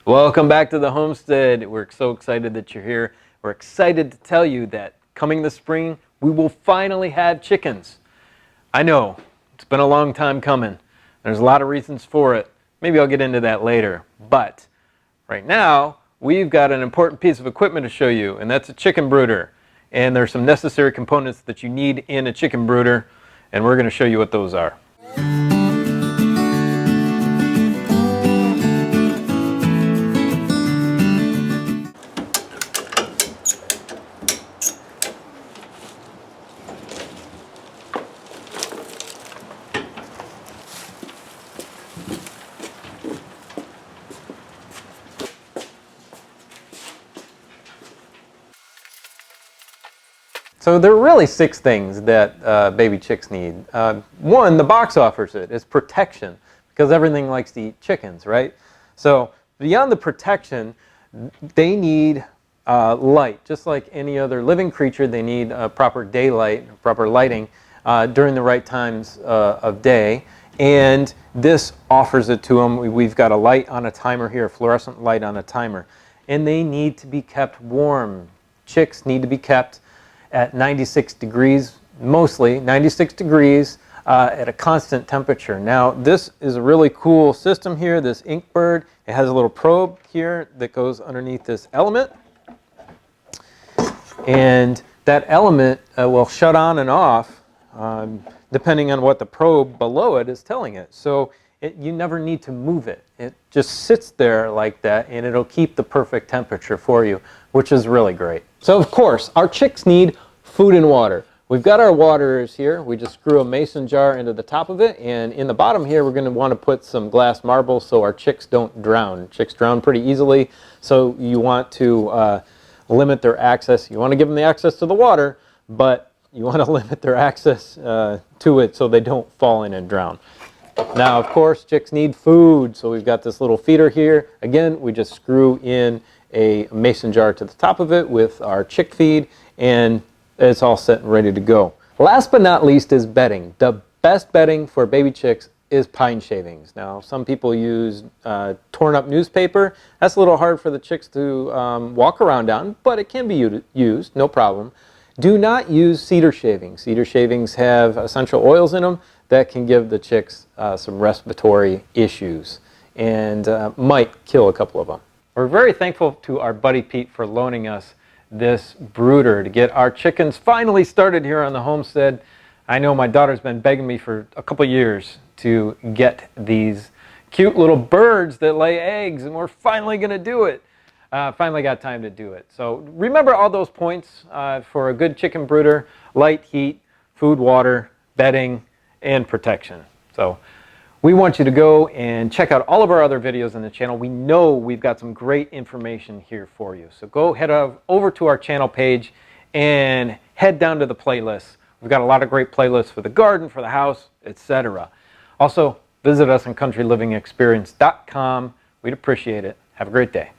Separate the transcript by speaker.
Speaker 1: Welcome back to the Homestead. We're so excited that you're here. We're excited to tell you that coming this spring, we will finally have chickens. I know, it's been a long time coming. There's a lot of reasons for it. Maybe I'll get into that later. But right now, we've got an important piece of equipment to show you, and that's a chicken brooder. And there's some necessary components that you need in a chicken brooder, and we're going to show you what those are. So there are really 6 things that baby chicks need. One, the box offers it, is protection, because everything likes to eat chickens, right? So beyond the protection, they need light. Just like any other living creature, they need proper daylight, proper lighting during the right times of day. And this offers it to them. We've got a light on a timer here, a fluorescent light on a timer. And they need to be kept warm. Chicks need to be kept at 96 degrees, mostly 96 degrees at a constant temperature. Now this is a really cool system here, this Inkbird. It has a little probe here that goes underneath this element. And that element will shut on and off depending on what the probe below it is telling it. So you never need to move it. It just sits there like that and it'll keep the perfect temperature for you, which is really great. So of course, our chicks need food and water. We've got our waterers here. We just screw a mason jar into the top of it, and in the bottom here we're going to want to put some glass marble so our chicks don't drown. Chicks drown pretty easily, so you want to limit their access. You want to give them the access to the water, but you want to limit their access to it so they don't fall in and drown. Now, of course, chicks need food, so we've got this little feeder here. Again, we just screw in a mason jar to the top of it with our chick feed, and it's all set and ready to go. Last but not least is bedding. The best bedding for baby chicks is pine shavings. Now, some people use torn up newspaper. That's a little hard for the chicks to walk around on, but it can be used, no problem. Do not use cedar shavings. Cedar shavings have essential oils in them that can give the chicks some respiratory issues and might kill a couple of them. We're very thankful to our buddy Pete for loaning us this brooder to get our chickens finally started here on the homestead. I know my daughter's been begging me for a couple years to get these cute little birds that lay eggs, and we're finally going to do it. Finally got time to do it. So remember all those points for a good chicken brooder: light, heat, food, water, bedding, and protection. So we want you to go and check out all of our other videos on the channel. We know we've got some great information here for you. So go head over to our channel page and head down to the playlists. We've got a lot of great playlists for the garden, for the house, etc. Also, visit us on countrylivingexperience.com. We'd appreciate it. Have a great day.